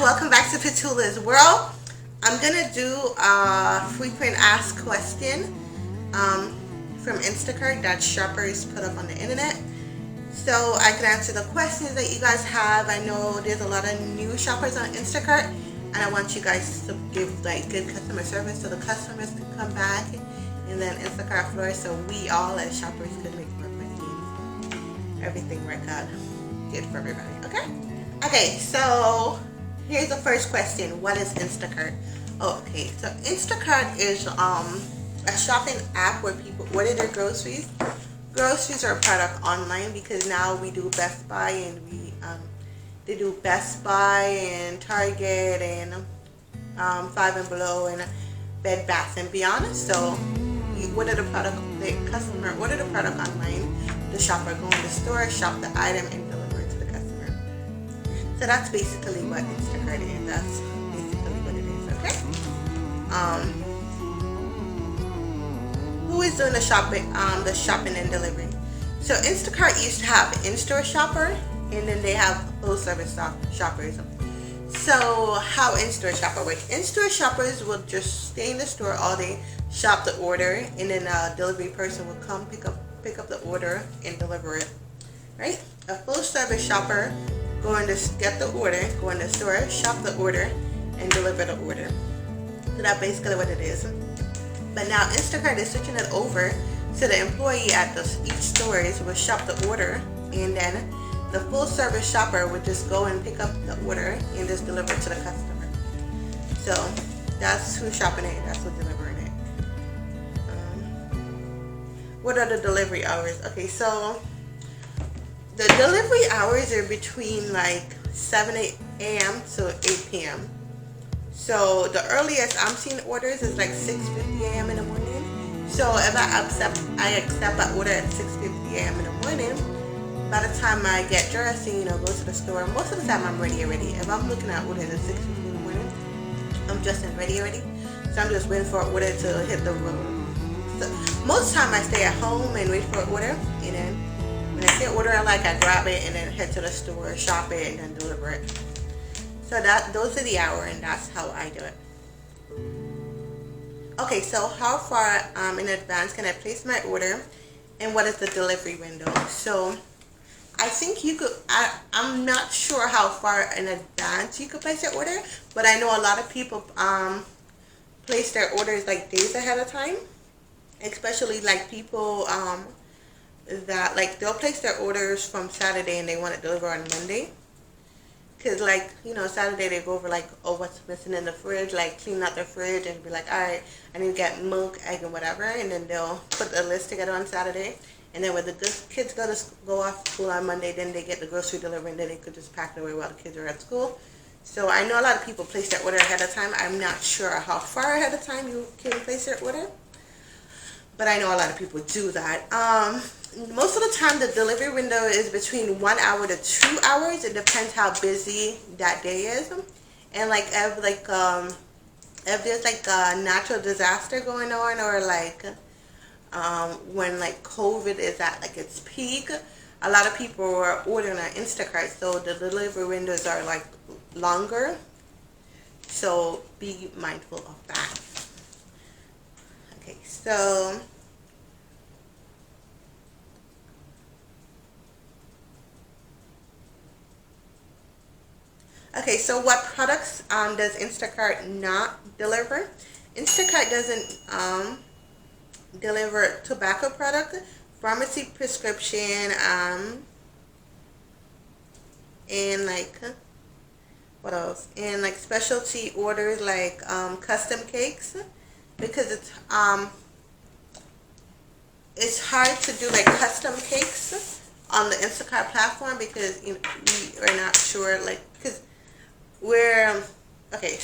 welcome back to Petula's World. I'm gonna do a frequent asked question from Instacart that shoppers put up on the internet. So I can answer the questions that you guys have. I know there's a lot of new shoppers on Instacart, and I want you guys to give like good customer service so the customers can come back and then Instacart flourish so we all as shoppers could make more money and everything work out good for everybody. Okay, so here's the first question. What is Instacart? Okay, so Instacart is a shopping app where people order their groceries. Groceries are a product online because now we do Best Buy and they do Best Buy and Target and Five and Below and Bed Bath and Beyond. So you order the product, the customer order the product online. The shopper go in the store, shop the item, and deliver it to the customer. So that's basically what Instacart is. That's basically what it is. Okay. Who is doing the shopping and delivery? So Instacart used to have in-store shopper, and then they have full-service shoppers. So how in-store shopper works? In-store shoppers will just stay in the store all day, shop the order, and then a delivery person will come pick up the order and deliver it. Right? A full-service shopper get the order, go in the store, shop the order, and deliver the order. So that's basically what it is. But now Instacart is switching it over so the employee at each stores will shop the order, and then the full service shopper would just go and pick up the order and just deliver it to the customer. So that's who's shopping it, that's who's delivering it. What are the delivery hours? Okay, so the delivery hours are between like 7 a.m. to 8 p.m. So the earliest I'm seeing orders is like 6:50 a.m. in the morning. So if I accept an order at 6:50 a.m. in the morning, by the time I get dressed and go to the store, most of the time I'm ready already. If I'm looking at orders at 6:50 in the morning, I'm dressed and ready already. So I'm just waiting for an order to hit the road. So most of the time I stay at home and wait for an order, and then when I see an order I like, I grab it and then head to the store, shop it, and then deliver it. So those are the hours, and that's how I do it. Okay, so how far in advance can I place my order, and what is the delivery window? So I think you could, I'm not sure how far in advance you could place your order, but I know a lot of people place their orders like days ahead of time, especially like people that like they'll place their orders from Saturday and they want it delivered on Monday. Because like, Saturday they go over like, oh, what's missing in the fridge, like clean out the fridge and be like, all right, I need to get milk, egg, and whatever. And then they'll put the list together on Saturday. And then when the kids go off school on Monday, then they get the grocery delivery and then they could just pack it away while the kids are at school. So I know a lot of people place their order ahead of time. I'm not sure how far ahead of time you can place your order, but I know a lot of people do that. Most of the time the delivery window is between 1 hour to 2 hours. It depends how busy that day is, and like if there's like a natural disaster going on, or like when like COVID is at like its peak, a lot of people are ordering on Instacart, so the delivery windows are like longer, so be mindful of that. Okay, so what products does Instacart not deliver? Instacart doesn't deliver tobacco product, pharmacy prescription, and like what else? And like specialty orders like custom cakes, because it's hard to do like custom cakes on the Instacart platform because we are not sure, like, because so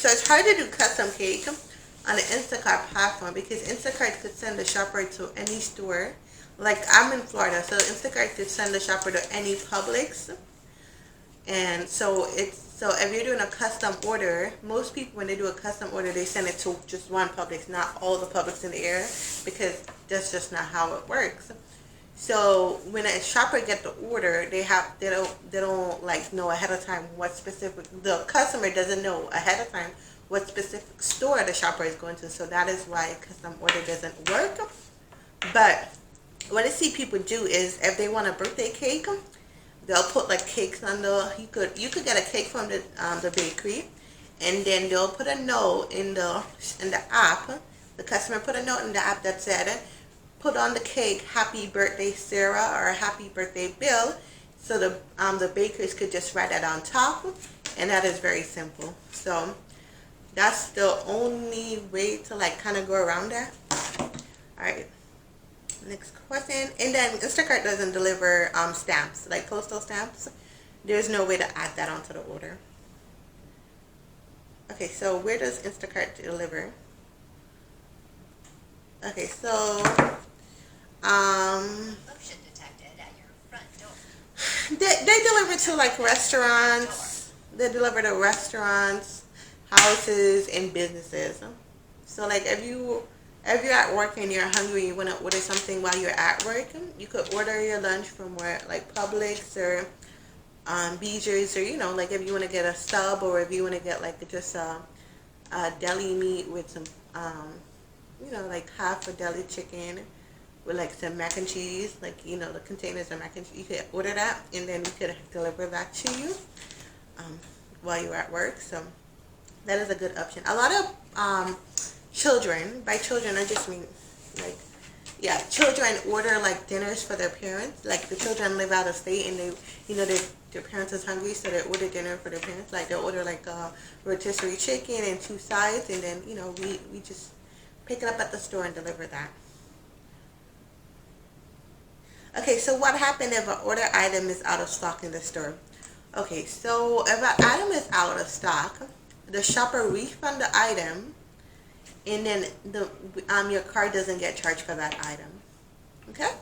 it's hard to do custom cake on the Instacart platform because Instacart could send the shopper to any store. Like I'm in Florida, so Instacart could send the shopper to any Publix, and so if you're doing a custom order, most people when they do a custom order they send it to just one Publix, not all the Publix in the area, because that's just not how it works. So when a shopper get the order, they don't like know ahead of time what specific, the customer doesn't know ahead of time what specific store the shopper is going to. So that is why custom order doesn't work. But what I see people do is if they want a birthday cake, they'll put like cakes on the, you could get a cake from the bakery, and then they'll put a note in the app. The customer put a note in the app that said, put on the cake, happy birthday Sarah, or happy birthday Bill. So the bakers could just write that on top, and that is very simple. So that's the only way to like kind of go around that. All right. Next question. And then Instacart doesn't deliver stamps, like postal stamps. There's no way to add that onto the order. Okay, so where does Instacart deliver? Okay, so Motion detected at your front door. they deliver to like restaurants. They deliver to restaurants, houses, and businesses. So like if you're at work and you're hungry, you want to order something while you're at work, you could order your lunch from where, like Publix or BJ's, or like if you want to get a sub, or if you want to get like just a deli meat with some like half a deli chicken with like some mac and cheese, like the containers of mac and cheese. You could order that, and then we could deliver that to you while you're at work. So that is a good option. A lot of children, by children I just mean like, yeah, children order like dinners for their parents. Like the children live out of state, and their parents is hungry, so they order dinner for their parents. Like they'll order like a rotisserie chicken and 2 sides, and then we just pick it up at the store and deliver that. Okay, so what happens if an order item is out of stock in the store? Okay, so if an item is out of stock, the shopper refund the item, and then your card doesn't get charged for that item. Okay.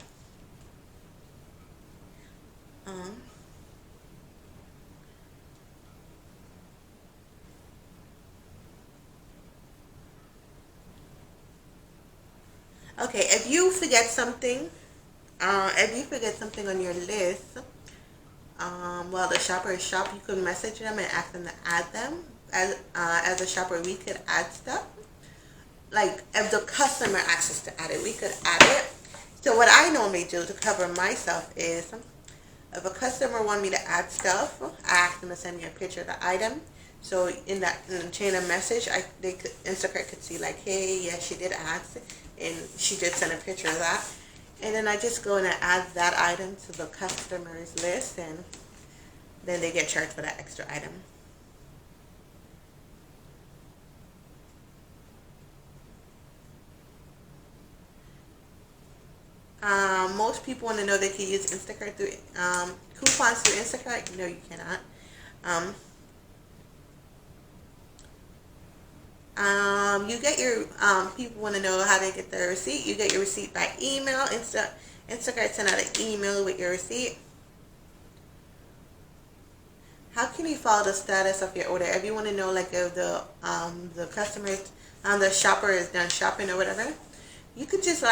Okay, if you forget something on your list, while the shopper is shop, you could message them and ask them to add them. As a shopper, we could add stuff. Like if the customer asks us to add it, we could add it. So what I normally do to cover myself is, if a customer want me to add stuff, I ask them to send me a picture of the item. So in the chain of message, Instacart could see like, hey, yes, she did ask, and she did send a picture of that. And then I just go and add that item to the customer's list, and then they get charged for that extra item. Most people want to know they can use Instacart through coupons through Instacart. No, you cannot. You get your people want to know how they get their receipt. You get your receipt by email. Instacart send out an email with your receipt. How can you follow the status of your order? If you want to know like if the customer, the shopper is done shopping or whatever, you could just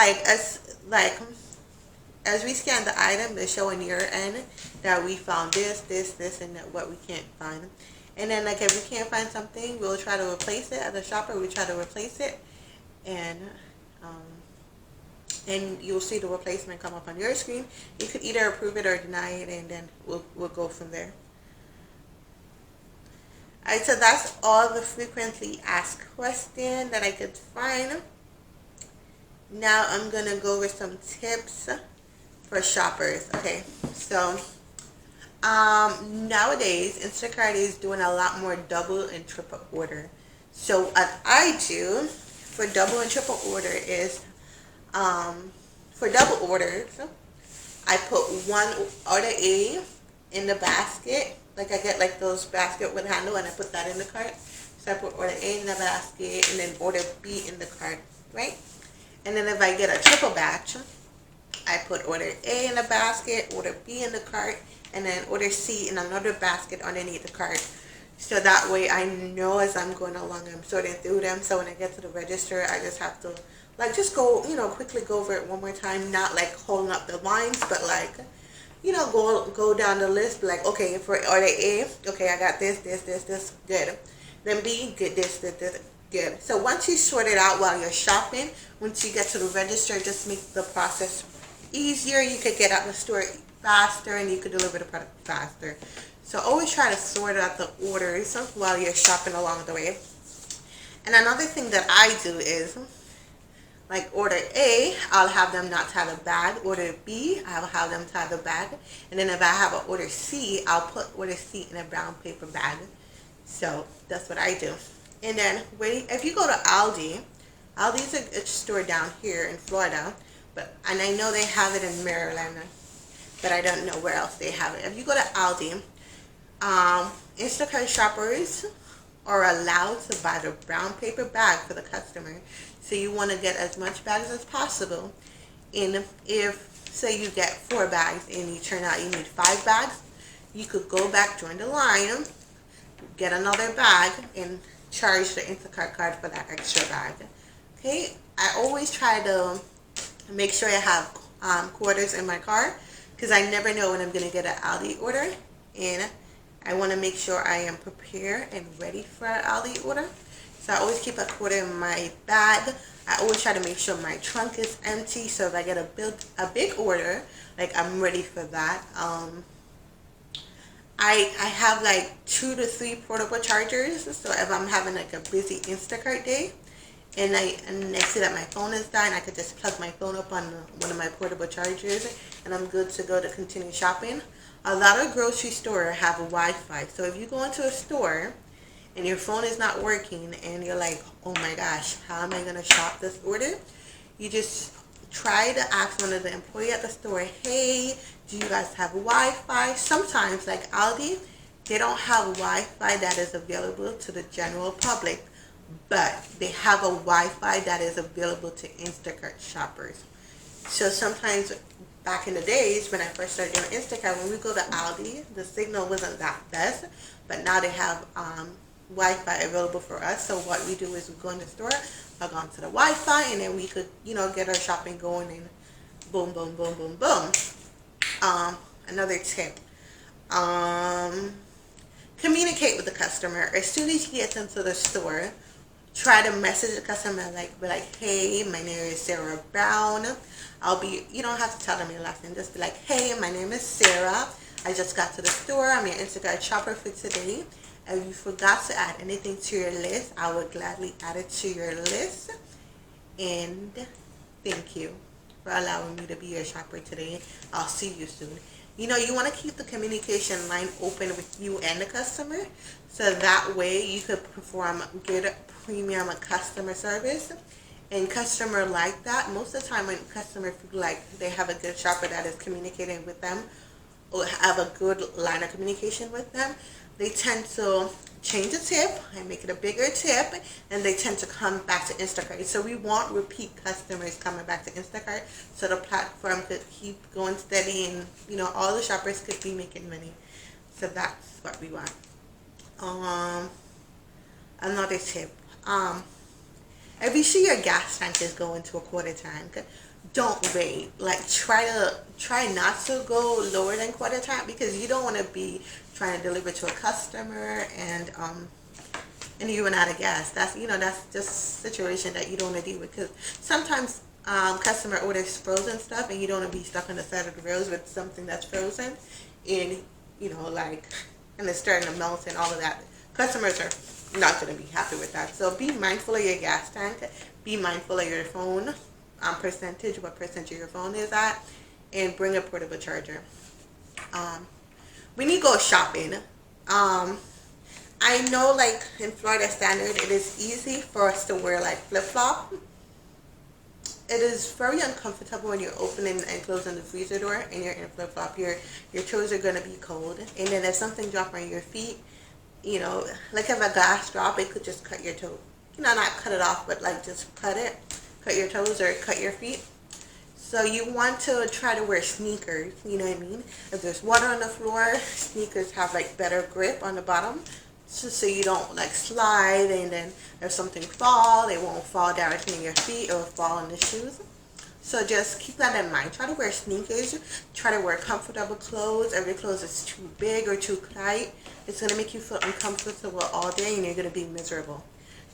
as we scan the item, they show on your end that we found this, and what we can't find. And then like if we can't find something, we'll try to replace it. As a shopper, we try to replace it, and you'll see the replacement come up on your screen. You could either approve it or deny it, and then we'll go from there. Alright, so that's all the frequently asked questions that I could find. Now I'm gonna go over some tips for shoppers. Okay, so nowadays Instacart is doing a lot more double and triple order. So what I do for double and triple order is for double orders, I put one order A in the basket. Like I get like those basket with handle, and I put that in the cart. So I put order A in the basket and then order B in the cart, right? And then if I get a triple batch, I put order A in the basket, order B in the cart, and then order C in another basket underneath the cart. So that way I know as I'm going along, I'm sorting through them. So when I get to the register, I just have to like just go, quickly go over it one more time, not like holding up the lines, but like, go down the list, like, okay, for order A, okay, I got this, good. Then B, good, this, good. So once you sort it out while you're shopping, once you get to the register, just make the process easier. You could get out the store faster and you could deliver the product faster. So always try to sort out the orders while you're shopping along the way. And another thing that I do is, like order A, I'll have them not tie the bag. Order B, I'll have them tie the bag. And then if I have an order C, I'll put order C in a brown paper bag. So that's what I do. And then if you go to Aldi, Aldi's a store down here in Florida, and I know they have it in Maryland, but I don't know where else they have it. If you go to Aldi, Instacart shoppers are allowed to buy the brown paper bag for the customer. So you want to get as much bags as possible. And if, say, you get 4 bags and you turn out you need 5 bags, you could go back, join the line, get another bag, and charge the Instacart card for that extra bag. Okay, I always try to make sure I have quarters in my car, because I never know when I'm going to get an Aldi order, and I want to make sure I am prepared and ready for an Aldi order. So I always keep a quarter in my bag. I always try to make sure my trunk is empty, so if I get a big order, like I'm ready for that. I have like 2 to 3 portable chargers, so if I'm having like a busy Instacart day, and I see that my phone is dying, I could just plug my phone up on one of my portable chargers, and I'm good to go to continue shopping. A lot of grocery stores have Wi-Fi, so if you go into a store and your phone is not working and you're like, oh my gosh, how am I going to shop this order? You just try to ask one of the employees at the store, hey, do you guys have Wi-Fi? Sometimes, like Aldi, they don't have Wi-Fi that is available to the general public, but they have a Wi-Fi that is available to Instacart shoppers. So sometimes, back in the days when I first started doing Instacart, when we go to Aldi, the signal wasn't that best, but now they have Wi-Fi available for us. So what we do is we go in the store, log on to the Wi-Fi, and then we could, get our shopping going, and boom, boom, boom, boom, boom. Another tip, communicate with the customer. As soon as you get into the store, try to message the customer, be like, hey, my name is Sarah Brown. You don't have to tell them your last name, just be like, hey, my name is Sarah. I just got to the store. I'm your Instacart shopper for today. If you forgot to add anything to your list, I would gladly add it to your list. And thank you for allowing me to be your shopper today. I'll see you soon. You want to keep the communication line open with you and the customer, so that way you could perform good premium customer service. And customer like that. Most of the time when customers feel like they have a good shopper that is communicating with them, or have a good line of communication with them, they tend to change the tip and make it a bigger tip, and they tend to come back to Instacart. So we want repeat customers coming back to Instacart, so the platform could keep going steady, and all the shoppers could be making money. So that's what we want. Another tip, if you see your gas tank is going to a quarter tank, don't wait. Try not to go lower than quarter tank, because you don't want to be trying to deliver to a customer and you run out of gas. That's just a situation that you don't want to deal with, because sometimes customer orders frozen stuff and you don't want to be stuck on the side of the road with something that's frozen, and and it's starting to melt and all of that. Customers are not going to be happy with that. So be mindful of your gas tank. Be mindful of your phone percentage, what percentage your phone is at, and bring a portable charger. When you go shopping, I know in Florida standard, it is easy for us to wear flip-flop. It is very uncomfortable when you're opening and closing the freezer door and you're in flip-flop. Your toes are going to be cold, and then if something drops on your feet, if a glass drop, it could just cut your toe. Not cut it off, but just cut your toes or cut your feet. So you want to try to wear sneakers, you know what I mean? If there's water on the floor, sneakers have better grip on the bottom so you don't like slide, and then if something fall, it won't fall directly in your feet or fall in the shoes. So just keep that in mind. Try to wear sneakers. Try to wear comfortable clothes. If your clothes is too big or too tight, it's going to make you feel uncomfortable all day, and you're going to be miserable.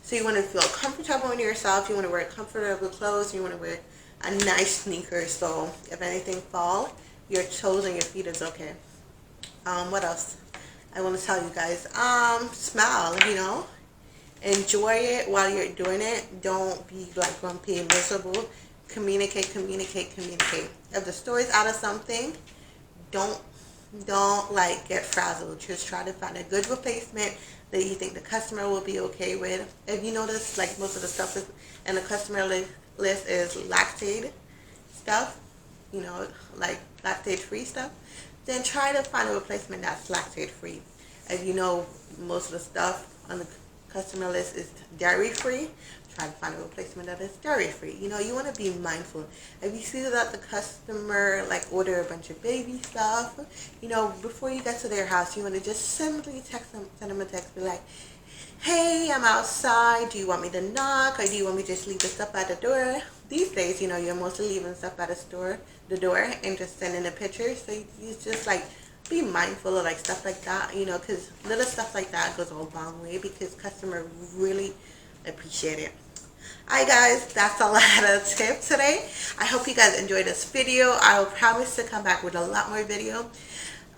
So you want to feel comfortable in yourself. You want to wear comfortable clothes. You want to wear a nice sneaker, so if anything fall, your toes and your feet is okay. What else I want to tell you guys? Smile, enjoy it while you're doing it. Don't be like grumpy and miserable. Communicate. If the store is out of something, don't like get frazzled. Just try to find a good replacement that you think the customer will be okay with. If you notice, like most of the stuff is in the customer list is lactate stuff, like lactate free stuff, then try to find a replacement that's lactate free. If you know most of the stuff on the customer list is dairy free, try to find a replacement that is dairy free. You want to be mindful. If you see that the customer like order a bunch of baby stuff, before you get to their house, you want to just simply send them a text, be like, hey, I'm outside, do you want me to knock, or do you want me to just leave the stuff at the door? These days, you're mostly leaving stuff at the door and just sending a picture. So you just like be mindful of like stuff like that, because little stuff like that goes a long way, because customers really appreciate it. Alright guys, that's all I had a tip today. I hope you guys enjoyed this video. I will promise to come back with a lot more video.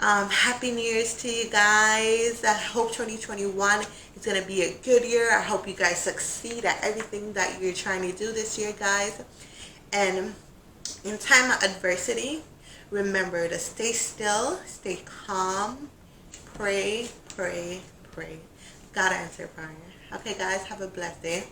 Happy New Year's to you guys. I hope 2021 is going to be a good year. I hope you guys succeed at everything that you're trying to do this year, guys. And in time of adversity, remember to stay still, stay calm, pray. God answer prayer. Okay guys, have a blessed day.